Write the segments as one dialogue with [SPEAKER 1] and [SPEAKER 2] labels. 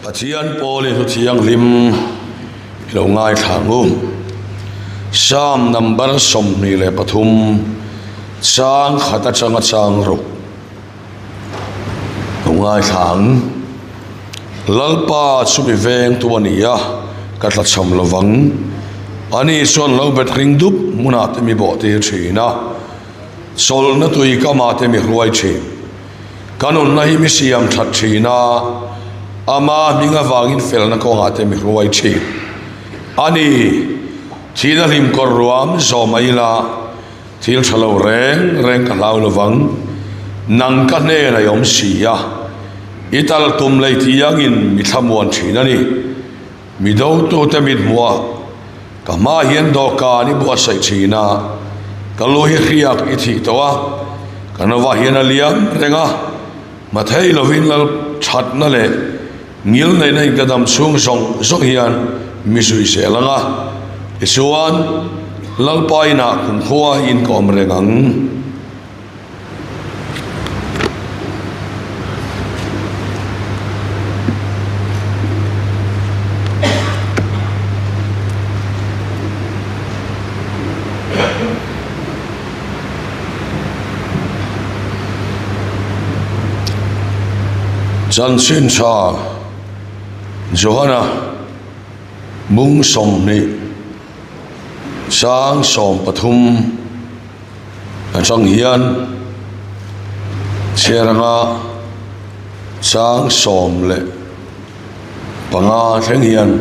[SPEAKER 1] Pathian poli hu thiang lim lo ngai thangu Psalm number som ni le pathum sang khata changa chang ro lo ngai thang lalpa chumi veng tuania katla cham lovang ani son lo bet ring dup munat mi bo te thina sol na tui kama te mi hruai thi kanon na hi mi siam that thina ama minga wangin fel na ko ngate mi hruai thi ani thina lim kor ruam zo maila thil thalo reng ka lau lovang nang ka ne na yom sia ital tum lei tiangin mi thamuan thina ni mi do to te mit muwa kama hian do ka ni bo sai thina kalohi riak I thi towa kanawa hian aliam renga mathei lovin lal that na le ngil nei nei kadam chung song zong hian misui se langa isuan lalpaina kum khuwa in kom rengang Chan sin cha Johanna mung som ni sang som pathum chang hian cheranga sang som le panga theng hian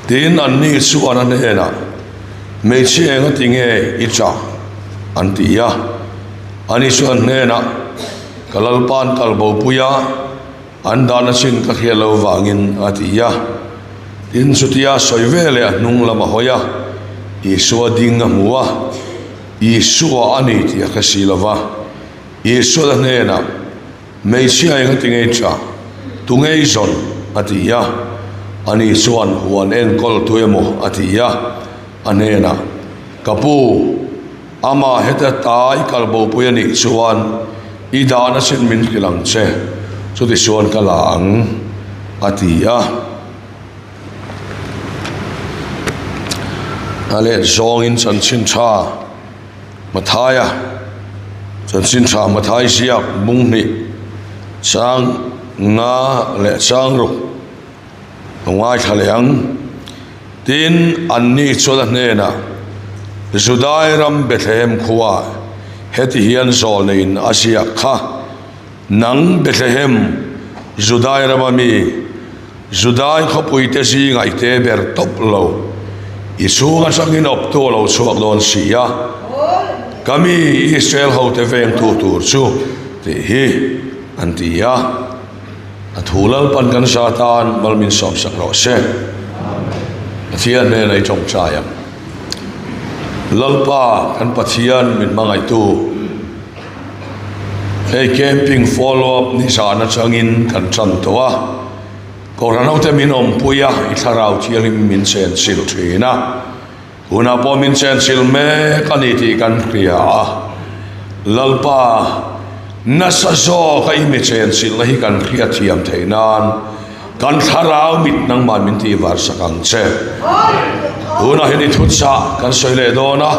[SPEAKER 1] tin an ni su an ne na me che nga tinge icha an tia ani su an ne na kalalpan kalbo puya andana sin ka khelo wangin atia tin sutia soivele nung lama hoya isua dinga muwa isua ani tia khasilava isua nena meisia nga tingecha tungei zon atia ani suan huan en kol tuemo atia anena kapu ama heta tai kalbo puya ni suan idana sin min kilang che so ti suan kalang atia ale zong in chan chin cha mathaya chan chin cha mathai siak mung ni sang nga le sang ru ngai thaleang tin anni chola nena Judai ram Bethlehem khuwa heti hian zol nein asia kha nang Bethlehem Judai ramami Judai khopui te si ngai te ber top lo isunga sangin op to lo chuak don sia kami Israel ho te veng tu tur chu te hi antia athulal pan kan satan malmin som sak ro se pathian ne nei chong chaya lalpa kan pathian min mangai tu hey camping follow up ni sana changin kan chan towa korano te min om puya itharau thialim min sen sil thina una po min sen sil me kaniti kan kriya lalpa nasazo ka imi sen sil hi kan kriya thiam theinan kan tharau mit nang man min ti war sakang che una hini thutsa kan soile dona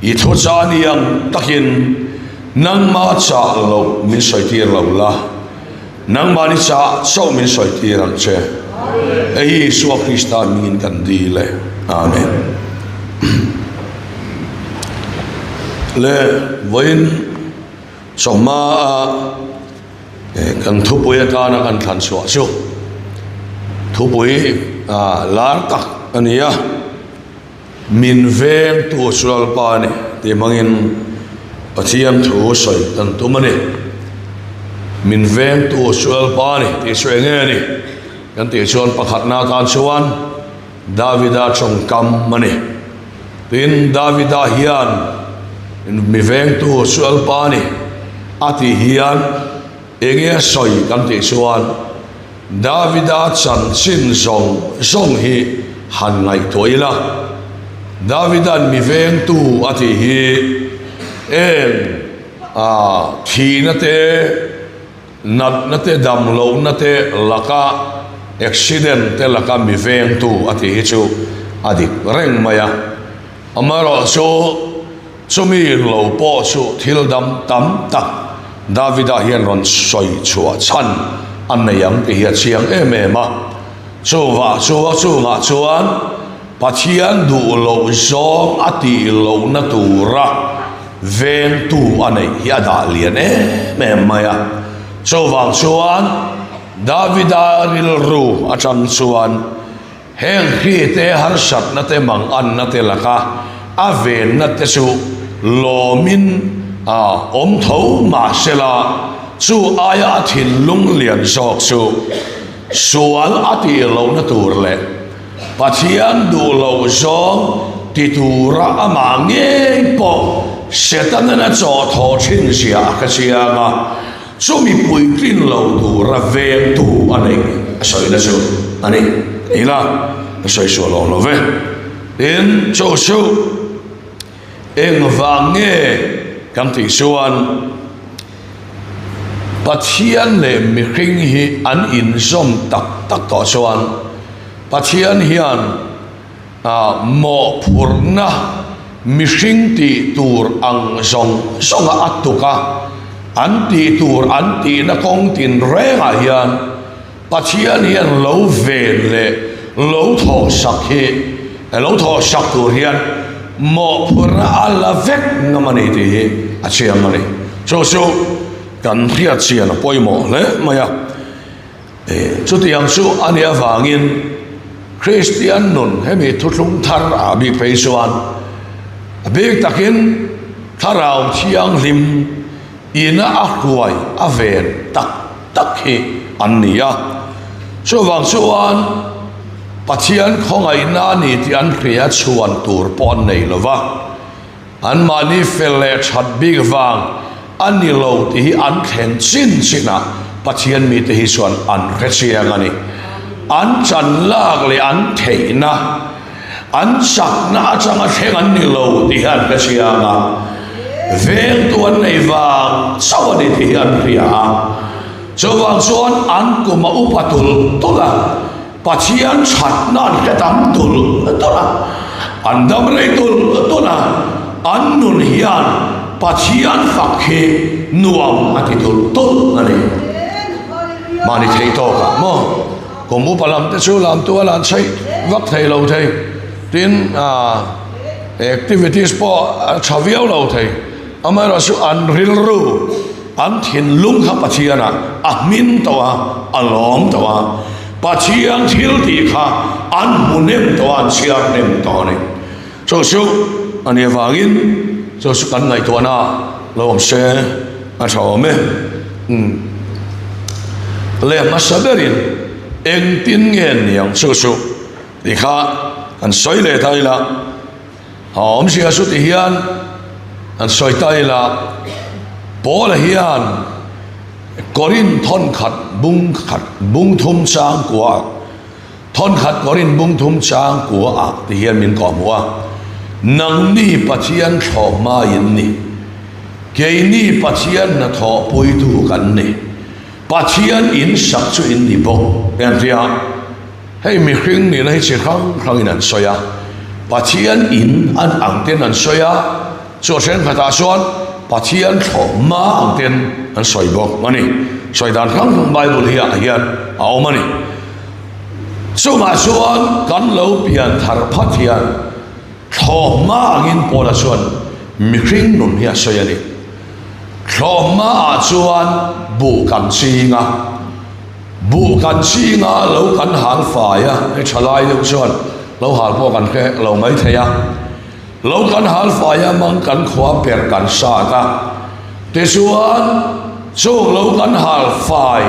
[SPEAKER 1] I thutsa niang takin nang ma cha lo min soitir lo la nang ma ni cha so min soitir ang che ei su Krista min kan dile amen le voin soma kan thupui ta na kan than so chu thupui lar tak ania min veng tu sual pa ni te mangin pathian thu soi tan tumani min veng tu sual pa ni te suenge ni kan te chuan pakhat na kan chuan Davida chong kam mani tin Davida hian mi veng tu sual pa ni ati hian enge soi kan te chuan Davida chan sin zong hi han ngai toila Davidan mi veng tu ati hi en thina te nat na te dam lo na te laka accident te laka mi veng tu ati chu adik reng maya amaro so chumi lo po chu thil dam tam tak Davida hian ron soi chua chan an nei ang te hi chiang em ma chuwa nga chuan pathian du lo zong ati lo na tura veng tu anei hi ada lian em maya chuwang chuan Davida ril ru achang chuan heng khi te har sat na te mang an na te laka aven na te chu lomin om thau ma sela chu aya thin lung lian sok chu sual ati lo na tur le pathian du lo zong ti tura ama nge po setan na cho tho chin sia ka sia ma chu mi pui trin lo tura veng tu anei soi na chu ani ila soi so lo ve in cho chu eng vange kam ti suan pathian le mi hring hi an in som tak to suan pathian hian mo phurna mi hring ti tur ang song songa atuka an ti tur an ti na kong tin renga hian pathian hian lo ven le lo tho sak hi lo tho sak tur hian mo phurna ala vek ngamani ti hi achiam mani so kan hria chian poimo le maya chu tiang chu ani awangin Christian nun hemi thutlung thar abi peisuan abek takin tharau chiang lim ina akwai aven tak hi ania chuwang chuan pathian khongai na ni ti an khria chuan tur pon nei lova an mani fele chat big wang ani lo ti an khen chin china pathian mi te hi chuan an khriang ani an chan lak le an theina an sak na changa theng an ni lo ti han khriang a veng tuan nei wang sawani ti an khria chuwang chuan an kuma upatul tola pathian chat nan ketam tul tola an dam rei tul tola an nun hian pathian fakhe nuam ati tul ani mani thei to ka mo komu palam te chu lam tu alan chai vak thei lo thei tin activities po chaviau lo thei amara su an ril ru an thin lung kha pathiana ahmin towa alom towa pathian thil ti kha an munem towa an siar nem to ne so ani wangin so kan ngai to na lom se a chawme le masaberin eng tin ngen yang so ti kha an soi le thai la hom sia su ti hian an soi tai la bol hian korin thon khat bung thum chang kwa thon khat korin bung thum chang kwa a ti hian min ko muwa nang ni pathian tho ma yin ni ke ni pathian na tho pui tu kan ni pathian in sak chu in ni bo en ria hei mi hring ni lai che khang in an soya pathian in an ang ten an soya cho sen khata suan pathian tho ma ang ten an soi bo mani soi dan khang bible hi a hian au mani so ma suan kan lo pian thar pathian tho ma angin pola suan mi hring nun hi a soya ni tho ma chuan bu kan singa lo kan hal faya e chalai lo chuan lo hal po kan khe lo mai theya lo kan hal faya mang kan khwa per kan sa ta te chuan chu lo kan hal fai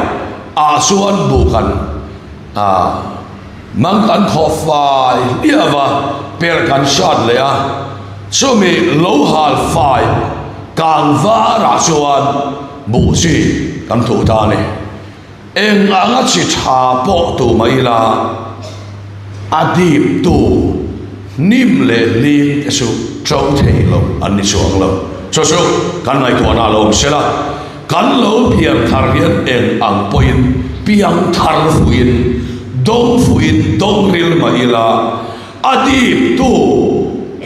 [SPEAKER 1] a chuan bu kan mang kan kho fai liawa per kan sat le a chu mi lo hal fai kang va ra chuan bu si kan thu ta ne eng anga chi tha po tu mai la adip tu nim le lim su trâu thei lo an ni chuang lo so kan ngai to na lo se la kan lo piang thar hian eng ang poin piang thar fuin dong ril ma ila adip tu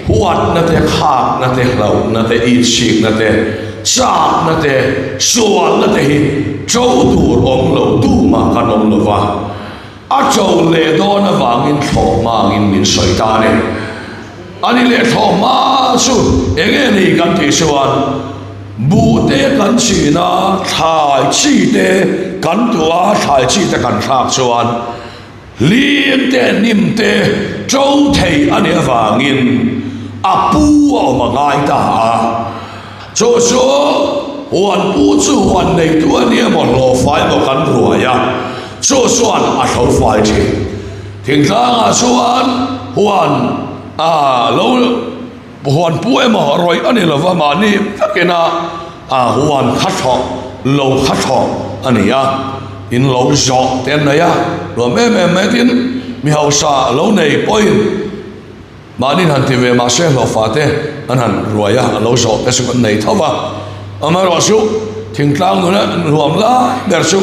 [SPEAKER 1] huat na te khak na te hlau na te i chik na te chak na te sual na te hi châu tur om lo tu ma kan om lo wa a châu le do na wangin tho ma ngin min soi ta ne ani le tho ma su enge ni kan ti suan bu te kan chi na thai chi te kan tua thai chi te kan thak suan liêm te nim te châu thầy anh em vangin a pu ở mà ngai ta cho số hoàn pu chu hoàn này tu anh em một lò phái một cán rùa ya cho số anh a thâu phái chi thỉnh thoảng a số anh hoàn lâu hoàn pu em mà rồi anh em là vợ mà ni cái na hoàn khát họ lâu khát họ anh em in lâu gió tên này rồi mấy tiếng mi hậu sa lâu này bôi mà đi hành thì về mà sẽ lo phá thế anh hành rồi lâu gió cái sự này thâu vào mà rồi số thỉnh thoảng nữa ruộng lá bèr số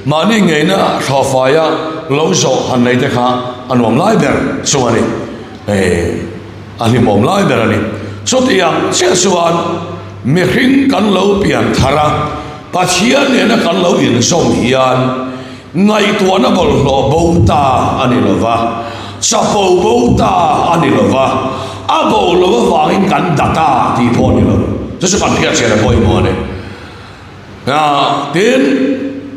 [SPEAKER 1] mà đi ngày nữa thọ phá lâu gió hành này thế khác anh ruộng lá bèr số anh anh đi mồm lá bèr anh số tiền sẽ số anh mi khinh cắn lâu biển thara bà chia này nó cắn lâu in sông hiền ngày tuần nó bảo lo bầu ta anh đi lova sa bầu ta anh đi lova bầu lova vangin cắn đặt ta thì thôi đi lova这是反片写的不一模的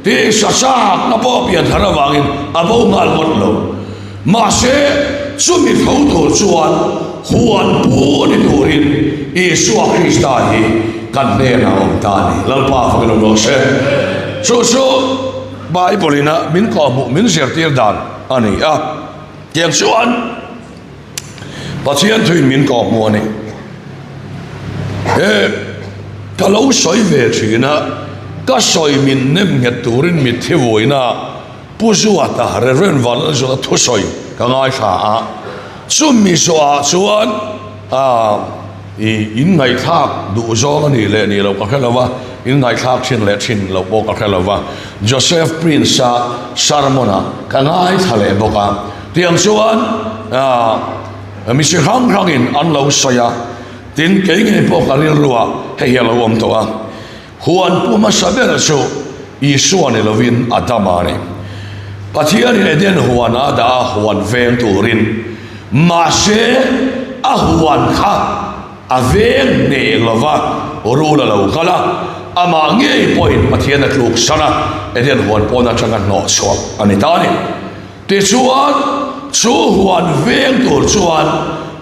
[SPEAKER 1] tiền sa nó bỏ biển thara vangin bầu ngal một lâu mà sẽ chuẩn bị thấu thủ chuan hoàn bố đi thủ rin Isu Krista hi kan ne na om ta ni lalpa phang lo se so Bible ina min ko mu min ser tir dan ani tiang chuan pathian thuin min ko mu ani ka lo soi ve thina ka soi min nem nge turin mi thevoina puzuwa ta ren val zo thu soi ka ngai tha chum mi so chuan in ngày thác đủ gió cái này lệ lo cái là in ngày thác trên lệ trên lo bộ cái là Joseph Prince Sarmona cái ngày thale bộ cái tiếng xuân mình sẽ hăng in ăn lâu soya tiếng cái ngày bộ cái lúa hay là lo om to Juan puma saber so Isu này lo vin Adama này pathian này den Juan ada Juan ven turin mà sẽ Juan khác aveng ne lova orula lo kala ama nge point pathian at luk sana eden huan pona changan no so anitani te chuan chu huan veng tur chuan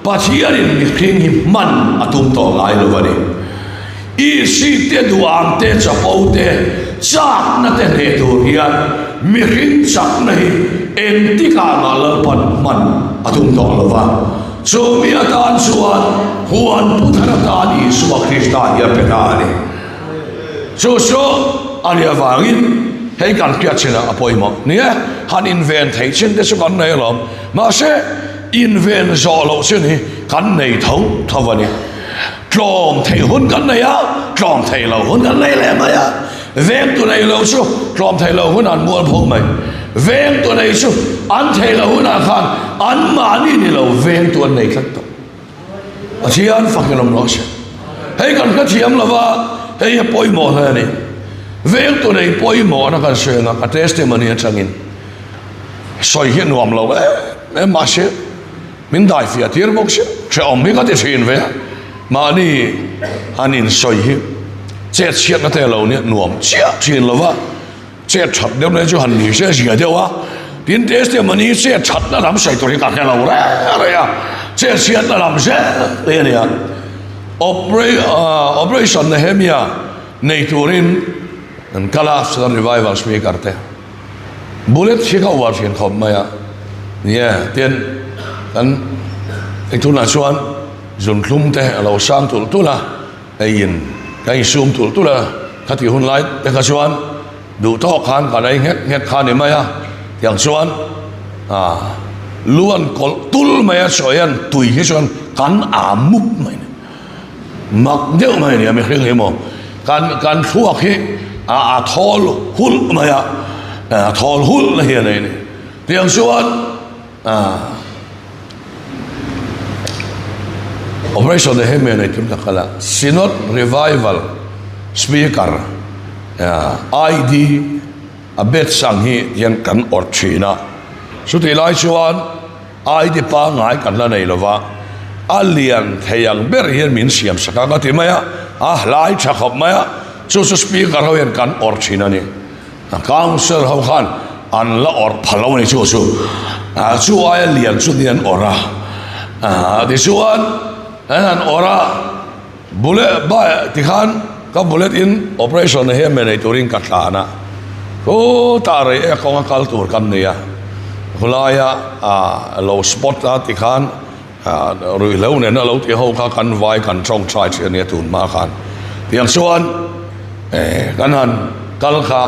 [SPEAKER 1] pathian in mi khing hi man atum to ngai lovani I si te duam te chapo te chak na te ne tur hian mi khing chak nei en tika ngal pan man atum to lova so mi atan chuan huan putharata Isu Krista ya petani so ani awangin hei kan pia chena apoimo nia han invent thei chen de so kan nei lom ma se invent zo lo chen hi kan nei thau thawani tlom thei hun kan nei tlom thei lo hun kan nei le ma veng tu nei lo so tlom thei lo hun an mual pho mai veng tu nei so an thei lo hun an khan an ma ni lo veng tu nei khat to Asian fakinom lo se hei kan ka thiam lawa hei poi mo ha ni veng tu nei poi mo na kan se na ka testimony changin soi hian nuam lo ma se min dai fia tir bok se che om mi ka te sin ve ma ni anin soi hi che chiat na te lo ni nuam chia chin lawa che chat dem ne chu han ni se sia dewa tin testimony che chat na lam sai to ri ka lo ra ya che chiat na lam se le ni operation Nehemia nei turin an kala sa revival smi karte bullet chika war chin khom ma ya nia ten kan tu na chuan zun hlum te lo sang tu la ain kai sum tu la khati hun lai te ka chuan du to khan ka dai het khan ni ma ya yang chuan luan kol tul ma ya choyan tui hi chuan kan amup mai mak deuh mai ni mi hring hemo kan thuak hi thol hul maya thol hul na hian nei tiang chuan operation he me nei tum takala Synod Revival speaker ID a bet sang hi yan kan orchina suti lai chuan ID pa ngai kan la nei lova alian theyang ber hian min siam saka ka ti maya lai chakhop maya chu speaker ho yan kan orchina ni council ho khan an la or phalo ni chu chu ai lian chu dian ora di chuan an ora bullet ba ti khan ka bullet in operation he me nei turing ka thana ko tare e ko kal tur kan nia hulaya low spot ta ti khan rui lo ne na lo ti ho ka kan vai kan chong trai che ne tun ma khan tiang chuan kan han kal kha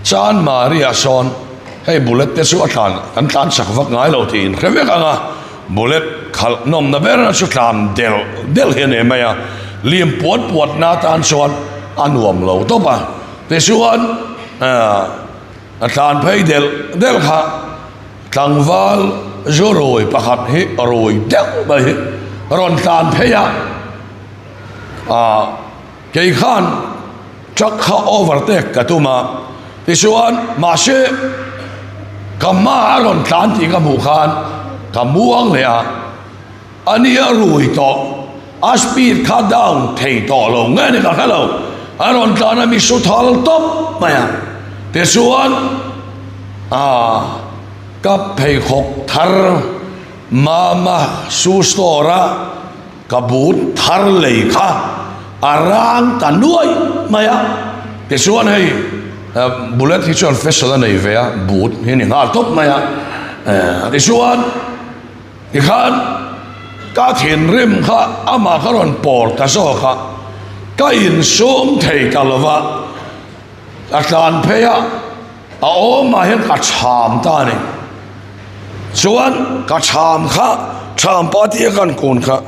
[SPEAKER 1] chan maria son hey bullet te su athan kan tlan sak vak ngai lo tin kheve ka nga bullet khal nom na ber na chu tlam del he ne maya liam puat na tan chuan anuam lo to pa te chuan tlan phei del kha tlangwal zoroi pakhat hi roi del ba hi ron tlan pheya kei khan chak kha overtake katuma ti chuan ma she kama ron tlan ti ka mu khan kamuang le ania rui to speed cut down thei to lo nge ni ka hello aron tlan mi su thal top maya ti chuan ka phei khok thar mama su stora ka but thar lei kha arang ta nuai maya ti chuan hei bullet hi chuan festival nei ve but hi ni ngal top maya ti chuan ti khan ka thin rim kha ama kharon por ta so kha ka in som thei kalwa atlan pheya ma hen ka cham ta ni chuan ka cham kha cham pa ti kan kun kha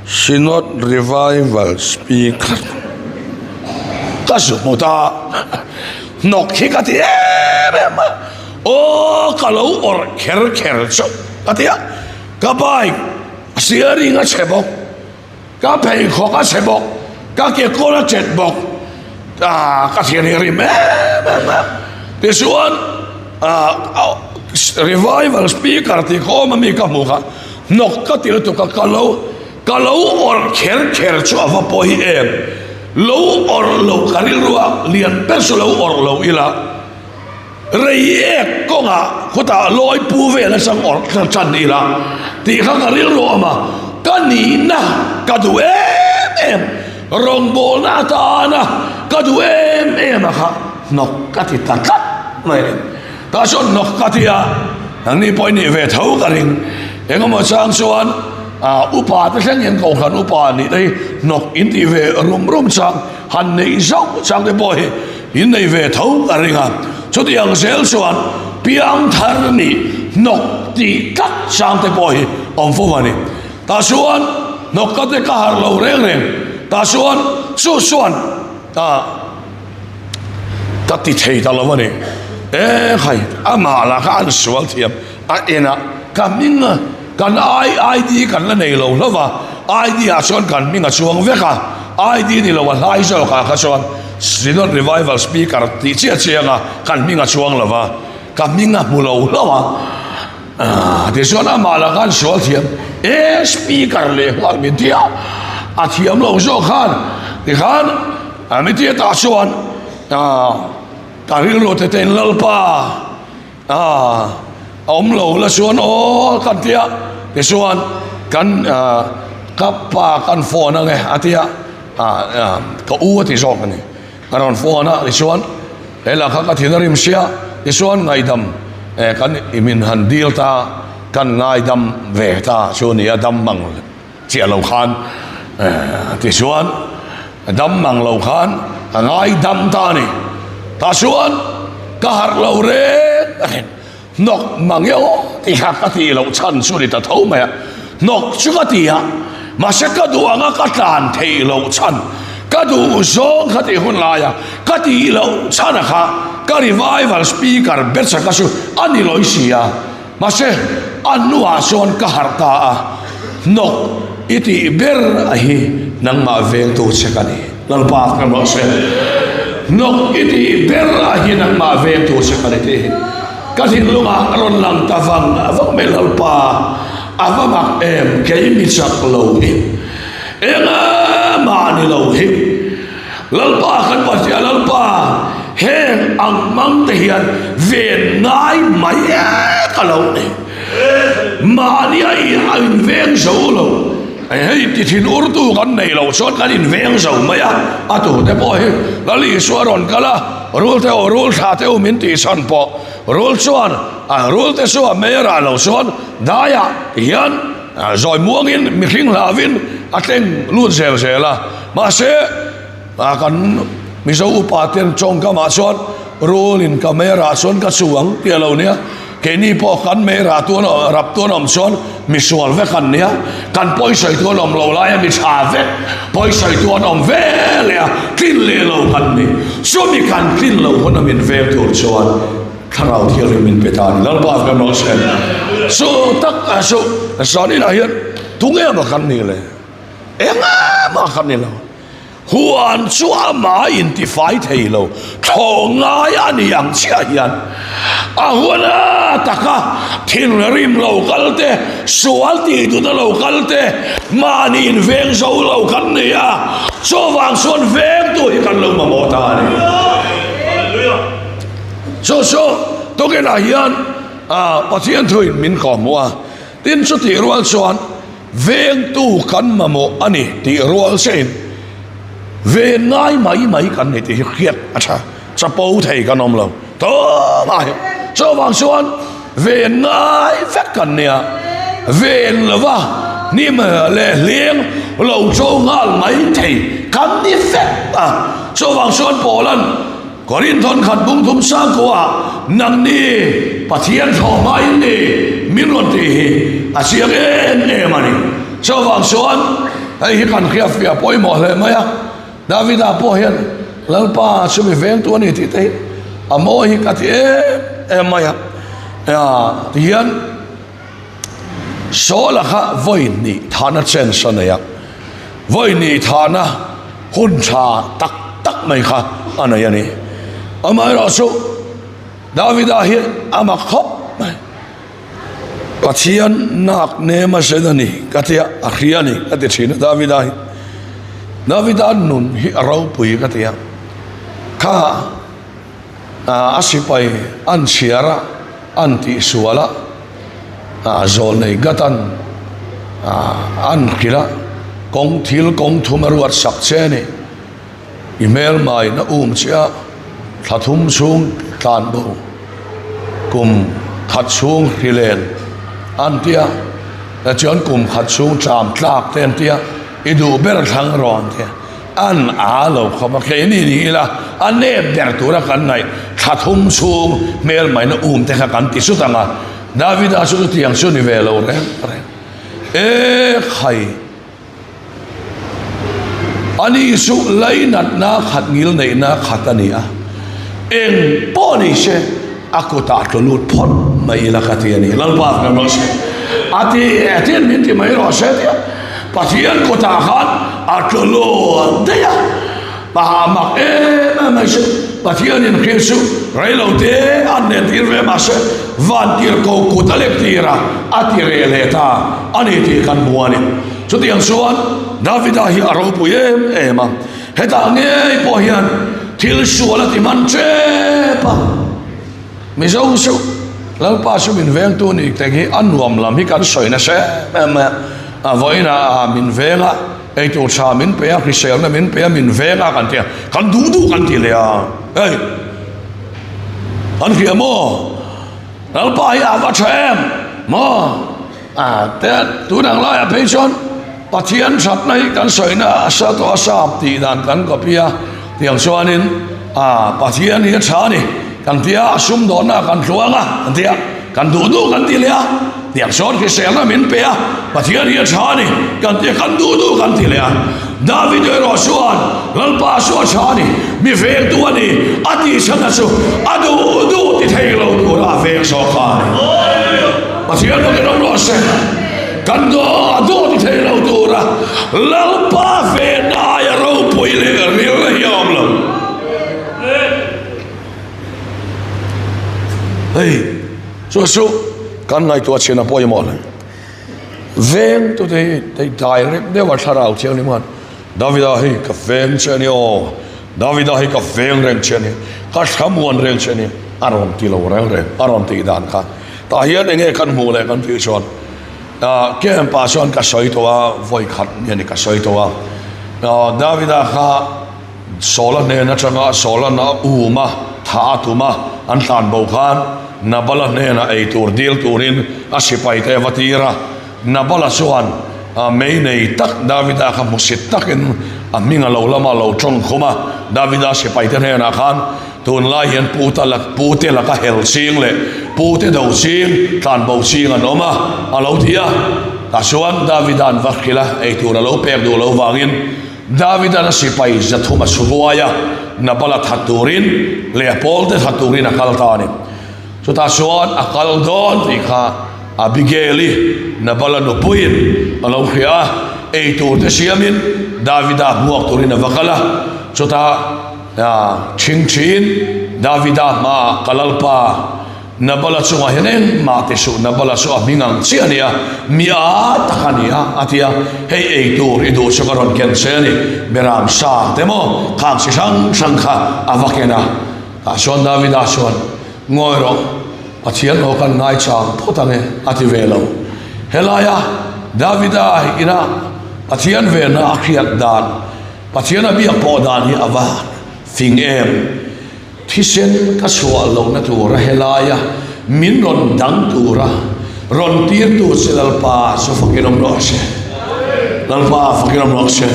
[SPEAKER 1] Synod Revival speaker ka su mota nok hi ka ti ma ka lo or kher so ka ti ka bai siari nga chebok ka phei kho ka chebok ka ke ko la chetbok ka thian ri me te chuan revival speaker ti ko ma mi ka mu kha nok ka ti to ka lo or kher chu ava po hi em lo or lo karil ruwa lian perso lo or lo ila rei ek ko nga khota loi pu ve la sang or chan ni la ti kha karil ro ma ka ni na ka du em rong bol na ta na ka du em kha nok ka ti ta kat mai ta son nok ka ti a ang ni poi ni ve thau ka ring engom chang chuan upa ta hlang yen ko khan upa ni dei nok in ti ve rum chang han nei zau chang de boy in nei ve thau ka ringa chu ti ang sel chuan piang thar ni nok ti kat chang te boy om fu mani ta chuan nok ka te ka har lo reng ta chuan chu chuan ta ti thei ta lo mani khai ama la ka an sual thiam ena kaminga kan ID kan la nei lo lova ID a chuan kan minga chuang veka ID ni lo wa lai zo ka chuan Synod Revival speaker ti chianga kan minga chuang lova ka minga mu lo lova ti chuan ama la kan sual thiam speaker le hal mi dia a thiam lo zo khan ti khan mi ti ta chuan ka ri lo te ten lalpa om lo la chuan kan tia ti chuan kan kappa kan phone nge atia ka u ti zok ni karon phone ti chuan ela kha ka thinarim sia ti chuan ngai dam kan imin han deal ta kan ngai dam ve ta chuan ni adam mang chia lo khan ti chuan dam mang lo khan ngai dam ta ni ta chuan ka har lo re nok mang yo ti kha ka ti lo chan su ni ta thau ma nok chu ka ti ha ma se ka duanga ka tlan thei lo chan ka du zong kha ti hun la ya ka ti lo chana kha ka revival speaker betsa ka su ani loi sia ma se anua son ka harta a nok iti ber a hi nang ma veng tu chekani lalpa ka mo se nok iti ber a hi nang ma veng tu chekani te ka hin lunga ron lang tawang awang me lalpa avamak em ke mi chak lo hi enga mani lo hi lalpa kan pa sia lalpa heng ang mang te hian ven ngai mai ka lo ni mani ai an veng so lo ai hei ti thin urdu kan nei lo chon kan in veng so mai a atu te po hi lali suaron kala rul te o rul tha te o min ti san po rul chuan a rul te so me ra lo son daya hian rồi muang in mi khing lavin ateng luôn zel zela ma se a kan mi zo upa ten chong ka ma chon roll in camera chon ka suang tia lo nia ke ni po kan me ra tu no rap tu nom chon mi sual ve kan nia kan poi sai tu nom lo la mi cha ve poi sai tu nom ve le kin le lo kan ni so mi kan kin lo hon min ve tu chon kharau thial min petan lal ba ka no sen so tak so sani la hian tunge ma kan ni le enga ma kan ni lo huan chu ama in ti fai thei lo thonga ya ni yang chia hian a huana taka thin rim lo kalte sual ti tu da lo kalte mani in veng zo lo kan ni ya so wang son veng tu hi kan lo ma mo ta ni so tôi cái này hiền bác sĩ thôi mình có mua tin số tiền ruộng xoan ven tu căn mà mua anh ấy tiền ruộng sen về ngay mấy căn này thì khiết à cha bầu thầy căn ông lâu đó mà cho vàng xoan về ngay phép căn này về là va niệm lệ liêng lâu châu ngal mấy thầy căn đi phép cho vàng xoan bỏ lần có liên thôn khát bung thum sang qua nang ni pathian thọ mai ni min luôn thì siang em mà ni cho vàng xuân hay khăn khia phía bôi mỏ lên mấy à David à bôi hiền lalpa chụp veng tuan ni thì thế amo hi cái thì em mấy à hiền số là khá voi ni thana chen son này voi ni thana hun cha tak mấy khá anh ấy này amai rasu David ahi ama khop pathian nak ne ma sedani katia akhiani kati china David nun hi arau pui katia kha asipai an siara anti suala zol nei gatan an khila kong thil kong thumaruat sak cheni email mai na chia thathum chung tlan bo kum khat chung hilen antia na chon kum khat chung cham tlak ten tia idu ber thang ron te an a lo khama ke ni la an ne ber tura kan nai thathum chung mel mai na te kha kan ti su tanga David a su ti yang su ni ve lo re e khai ani su lainat na khat ngil nei na khatania en poni se aku tak kelut pot mai la katiani lalpa na nos ati min ti mai ro se dia pasian ko ta khat atlo dia pa mak mai se pasian in krisu railo te an ne tir ve ma se van tir ko ta lek tira ati re le ta ani ti kan muani chu tiang suan David hi aro pu ema heta nge po hian thil suala ti man chepa mi zo su lalpa su min veng tu ni te hi anuam lam hi kan soina se ma voina min venga ei tu cha min pe a christian na min pe min venga kan te kan du kan ti le a ei an ki mo lalpa hi ava chem mo te tu dang la ya pe chon pathian sap nai kan soina sa to asap ti dan kan ko pia tiang suanin pathian hi cha ni kan tia sum do na kan luanga kan tia kan du kan ti le tiang suan ke sel na min pe pathian hi cha ni kan tia kan du kan ti le David ero suan lalpa suan chani mi veng tu ani ati sana su adu ti thailo tu ra veng so khan Pathian no ke ro se kan do adu ti thailo tu ra lalpa ve na ya ro poile ri yom lo hey so kan ngai tu chena poi mo le veng tu te direct de wa tharau chiang ni man David hi ka veng chani o David hi ka veng reng chani ka thamuan reng chani aron ti lo reng aron ti dan kha ta hian enge kan mu le kan ti chon ke am pa chon ka soi to wa voi khat ni ka soi to wa David kha sola ne na changa sola na uma tha tuma an tan bo khan na bala ne na ei tur dil turin asipai te watira na bala suan mei nei tak Davida kha musit takin aminga lo lama lo chong khuma Davida sipai te na khan tun lai hian pute la ka hel sing le pute do sing tan bo sing anoma alo thia ta suan Davidan vakhila ei tur lo pek do lo wangin Davida na sipai zathuma suwaya na bala thaturin le pol te thaturin akaltani so ta suan akal don ti kha Abigaili na bala no puin alo khia ei tur te siamin Davida buak turin avakala so ta chin Davida ma kalalpa na bala chunga henen ma te su na bala su amingang chiania mia takania atia hei ei tur idu sukaron ken seni beram sa demo khang si sang kha avakena ason Davida son ngoiro Pathian ho kan ngai chang photane ati velo helaya Davida ina Pathian ve na akhiat dan Pathian abi po dan hi ava fing em thisen ka suwa lo na tu ra helaya min ron dang tu ra ron tir tu selal pa so fakinom ro se lalpa fakinom ro se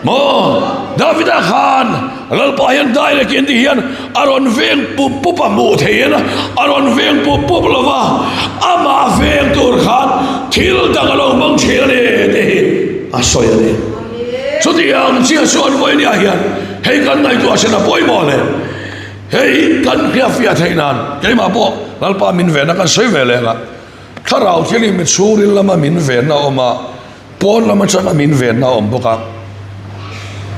[SPEAKER 1] mo Davida khan lalpa hian dai le kin hian aron veng pu pa mu theina aron veng pu lova ama veng tur khan thil dangalo mang thil ne te asoya ne so diang chia suan voi ni hian hei kan nai tu asena poi mo le hei kan khia fia thainan ke ma po lalpa min ve na kan soi ve le la tharau chili mit suril lama min ve na oma pon lama chana min ve na om boka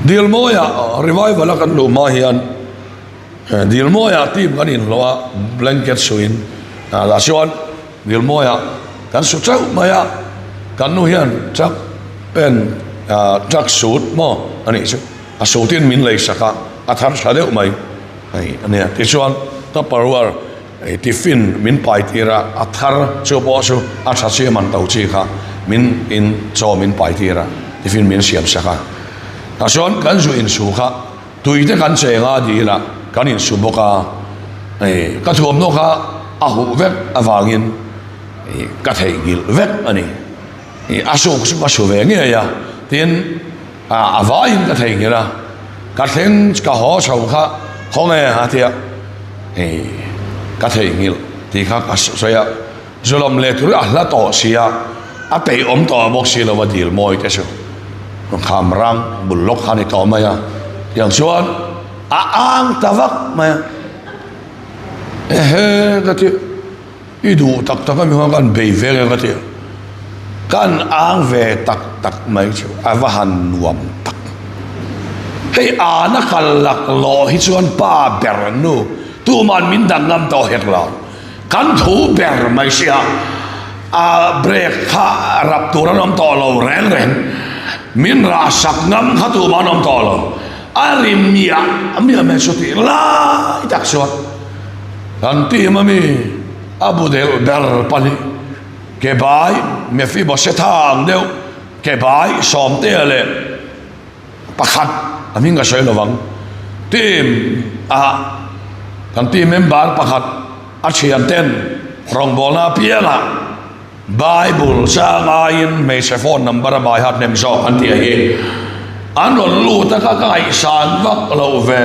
[SPEAKER 1] Dil moya revival akan lo mahian dil moya tim kanin loa blanket suin la suan dil moya kan su chau maya kan nu hian chak pen chak suit mo ani chu a sutin min lei saka athar sadeu mai ai ania ti suan ta parwar ai tifin min pai tira athar chu bo chu a tha che man tau chi kha min in cho min pai tira tifin min siam saka Ason kan su in su kha tuite kan chenga di la kan in su boka ka thuam no kha a hu vek awangin ka thei gil vek ani asuk su ka su ve nge ya tin awain ka thei ngira ka theng ka ho chau kha khonge ha tia ka thei ngil ti kha ka soya zolom le tur a la to sia a pe om to bok si lo wa dil moi te su kham rang bulok khani to maya yang suan ang tavak maya gati idu tak mi kan be ve gati kan ang ve tak mai chu avahan nuam tak hei ana khalak lo hi chuan pa bernu tu man min dang ngam to het la kan thu ber mai sia a break kha rap turan om to lo reng min ra sak ngam khatu manom tolo arimia amia me soti la itak so anti mami abu del dar pani ke bai me fi bo setang deu ke bai som te le pakhat amin ga soi lowang tim kan tim member pakhat a chian ten rong bola piela Bible sangain may sa phone number by hat nem so anti hi anon lu ta ka kai san vak lo ve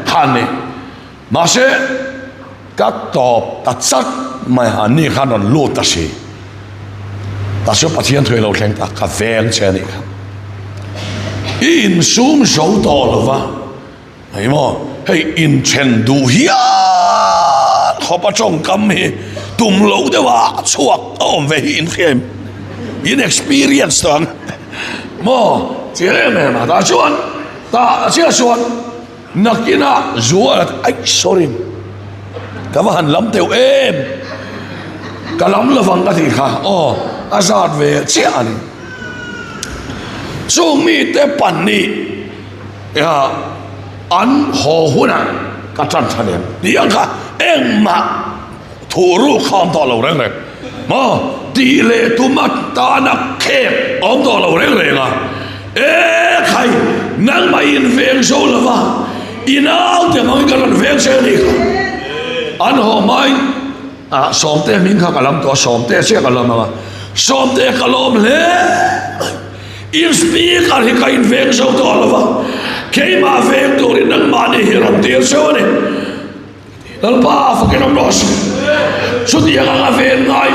[SPEAKER 1] khani ma se ka top ta sat mai hani khanon lu ta si ta so pathian thoi lo thleng ta ka veng che ni in sum so to lova ai mo hey in chen du hia kho pa chong kam hi tum lo de wa chuak om ve in khem in experience tang mo chile me ma ta chuan ta chia chuan nakina zuat ai sorry ka wa han lam teu em ka lam lovang ka thi kha azat ve chia ani so mi te pan ni ya an ho huna ka chan chanen ni ang kha eng ma thu ru kham to lo reng reng ma ti le tu mat ta na khe om to lo reng reng a khai nang mai in veng so lova inau te ngai ka lan veng se ni an ho mai som te min kha kalam to som te se kalam ma som te kalom le in speak ar hi ka in veng so to lova ke ma veng to ri nang ma ni hiram te so ne dal pa fa ke no nos so dia ga ven ngai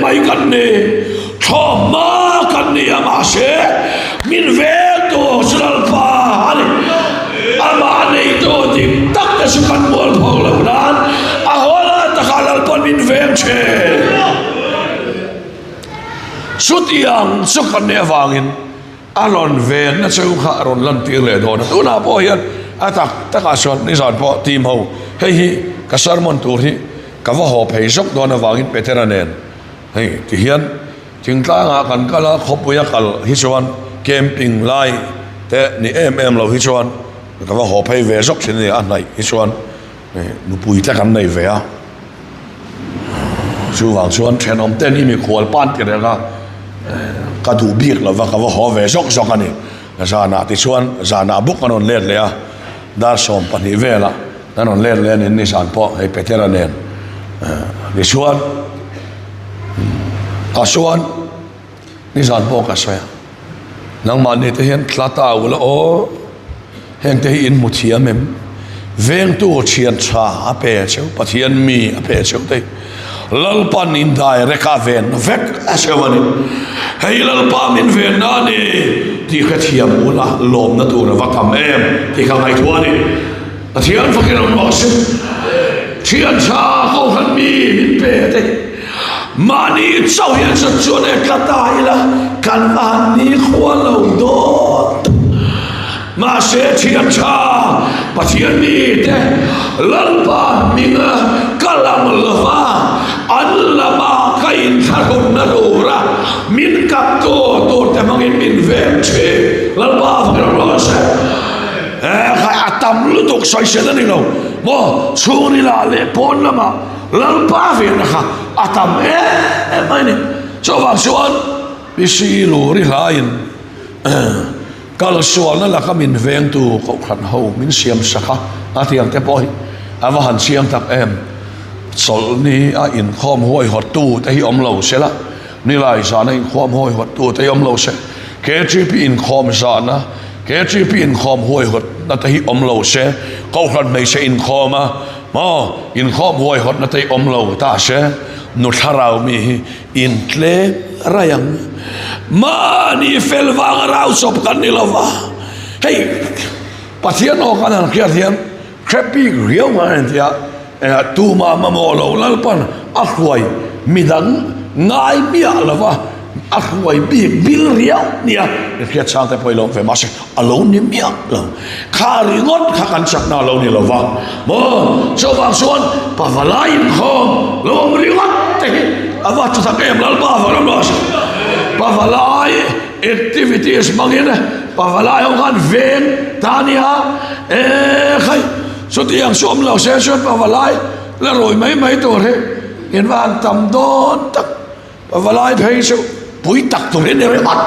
[SPEAKER 1] mai kan ne thoma kan ni ama se min veng to sal pa ani ama nei to dik tak ta su kan bol phol lo nan a hola ta khalal pon min veng che sutiang sukan ne wangin alon ven na cheu kha ron lan tir le don tu na po hian atak taka son ni zan po tim ho hei hi ka sarmon tur hi ka wa ho phei sok don na wangin peteranen hei ti hian chingtla nga kan kala khopuya kal hi chuan camping lai te ni lo hi chuan ka wa ho phei ve sok chin ni an nai hi chuan nu pui ta kan nei ve a chu wang chuan thenom ten i mi khwal pan ti re ga ka du biak lo wa ka wa ho ve sok sok ani zana ti chuan zana buk anon let le a dar som pani vela nanon let le ni san po hei peteranen ni chuan ka chuan ni san po ka soya nang man ni te hian tlata ula o heng te in muthia mem veng tu chian cha a pe cheu pathian mi a pe cheu te lalpan in dai reka ven vek asewani hei lalpa min ven na ni ti khathiam ula lom na tu na vakam em ti ka ngai thuani pathian fakin on os chian cha ko han mi min pe te mani chau hian sa chuan e kata ila kan an ni khwa lo do ma se chian cha pathian ni te lalpa minga kalam lova allama kain tharun nadura min kap to te mangin min vem che lalpa fakro se khai atam lutuk soi se ni lo mo chuni la le pon lama lalpa ve na kha atam mai ni so wa suan bi si lu ri lain kal sual na la ka min veng tu ko khan ho min siam sakha atiang te poi awa han siam tak em sol ni a in khom hoi hot tu te hi om lo se la ni lai sa na in khom hoi hot tu te om lo se KGP in khom sa na KGP in khom hoi hot na te hi om lo se ko khan mai se in khoma ma in khom hoi hot na te om lo ta se nu tharau mi in tle rayang mani fel wang rau sop kan ni lova hey pathian o kan an kia thiam krepi riau ngan tia tu ma mo lo lalpan akhwai midang ngai bia lova akhwai bi bil riau nia kia chang te poi lo ve ma se alo ni mia lo khari ngot kha kan sak na lo ni lova mo so wang suan pa valai khom lo ri ngot te awa chu thak em lal ba varam lo pavalai activities mangina pavalai ongan ven tania khai so tiang som lo se so pavalai la roi mai to re in van tam don tak pavalai phei so pui tak to re re mat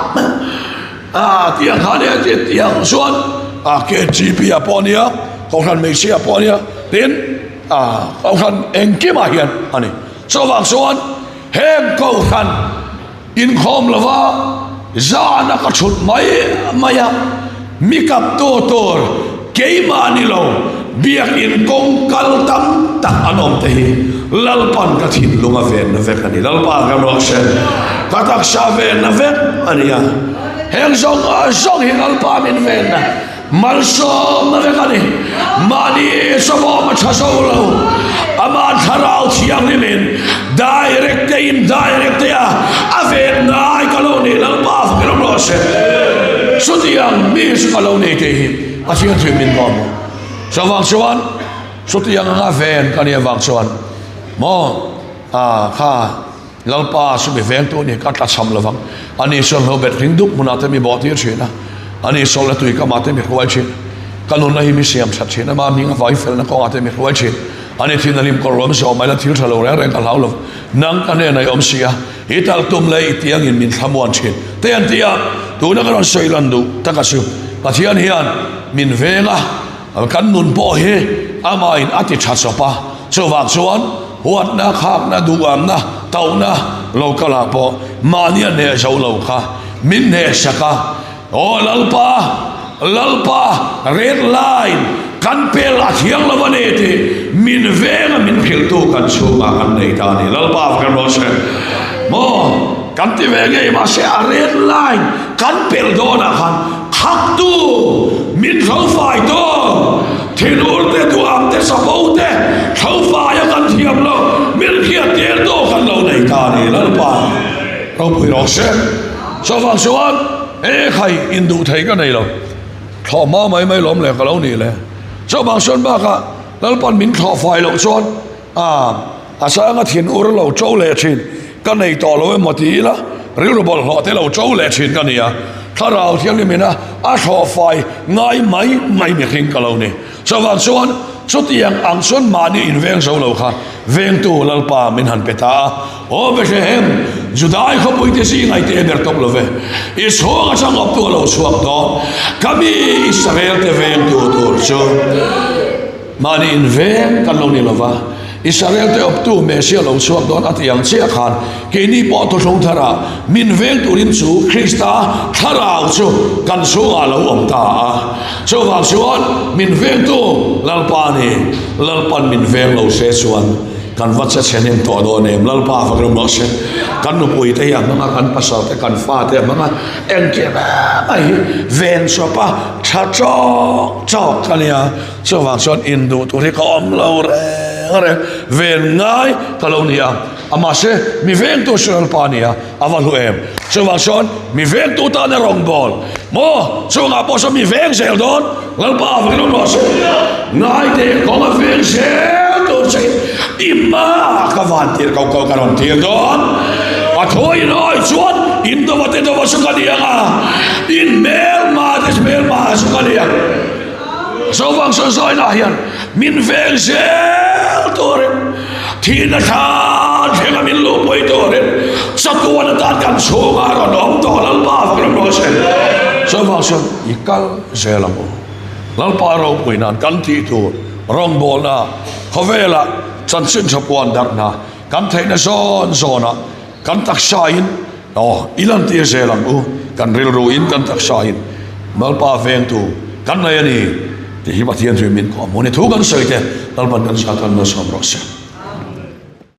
[SPEAKER 1] tiang khane tiang suan ke gp aponia konghan mesia aponia tin konghan engkima hian ani so wang suan hem konghan in khom lova zana ka chut mai maya mikap to tor keima ni lo biak in kong kal tam tak anom te lalpan ka thin lunga ven na vek ani lalpa ka no se katak sa ven na vek ania heng song hi lalpa min ven na mal som na kani mani sobo ma chaso lo ama tharau thiang ni min direct ya aven nai kaloni lalpa fa lo se sutiang mis kaloni te hi asian thim min bom sawang chuan sutiang nga ven kani awang chuan mo kha lalpa sumi ven tu ni ka ta cham lawang ani sol ho bet ring dup munate mi boti china ani sol la tu ka mate mi khwal chin kanun na hi mi siam chat china ma mi nga vai fel na ko ate mi khwal chin ani thin alim ko rom so mai la thil thalo reng ka lau lo nang ka ne nai om sia hital tum lai tiang in min thamuan chin te an tia tu na ka soi lan du takasu pathian hian min venga kan nun po he ama in ati chat so pa chowang chuan huat na khak na duam na tau na local po mania ne so lo kha min ne saka o lalpa red line kan pel a thiang lo ne te min venga min phil tu kan chunga kan nei ta ni lalpa kan ro se mo kan ti vege ma se a red line kan pel do na khan khak tu min so fai to thinur te duam te sabote so fai kan thiam lo min khia te do kan lo nei ta ni lalpa ro pui ro se so wang chuan khai indu thei ka nei lo tho ma mai lom le ka lo ni le so bang chuan ba ka lalpan min tho fai lo chuan sa nga thin ur lo chou le chin ka nei to lo mo ti la ril bol ho te lo chou le chin ka ni a tharau thiam ni mina a tho fai ngai mai mi khing ka lo ni so wang chuan chutiang ang chuan mani in veng so lo kha veng tu lalpa min han peta o be hem judai kho pui te si ngai te ber top lo ve is ho nga chang op tu lo suak do kami Israel te veng tu tur cho mani in veng kan lo ni lova Israel te op tu me sia lo suak don atiang chia khan ke ni po to thong thara min veng turin chu Krista tharau chu kan su a lo om ta so wa chuan min veng tu lalpan min veng lo se chuan kan vatsa chenem to do nem lalpa fakrom no se kan nu pui te ya manga kan pasal te kan fa te manga engke mai ven sopa cha chok kania so wa chuan indu tu ri ka om lo re ven ngai kalonia ama se mi veng tu shol pania avalu em so wa chuan mi veng tu ta na rong bol mo so nga po so mi veng sel don lalpa fakrom no se ngai te ko ma veng sel tu se imma ka van tir kau karon tir don a thoi noi chuan in do wate do so ka dia in mel ma so ka dia so wang so na hian min vel sel tore thina tha thela min lo poi tore satuan ta kan chunga ro dom to lal pa from no se so wang so ikal zelam lal pa ro poi nan kan ti tu rong bol na khovela chan sin chapuan dak na kan theina zona kan tak sain ilan ti zelam kan ril ruin kan tak sain mal pa veng tu kan nei ani ti hi pathian thu min ko mo ne thu kan soite dalban kan sa kan no som ro se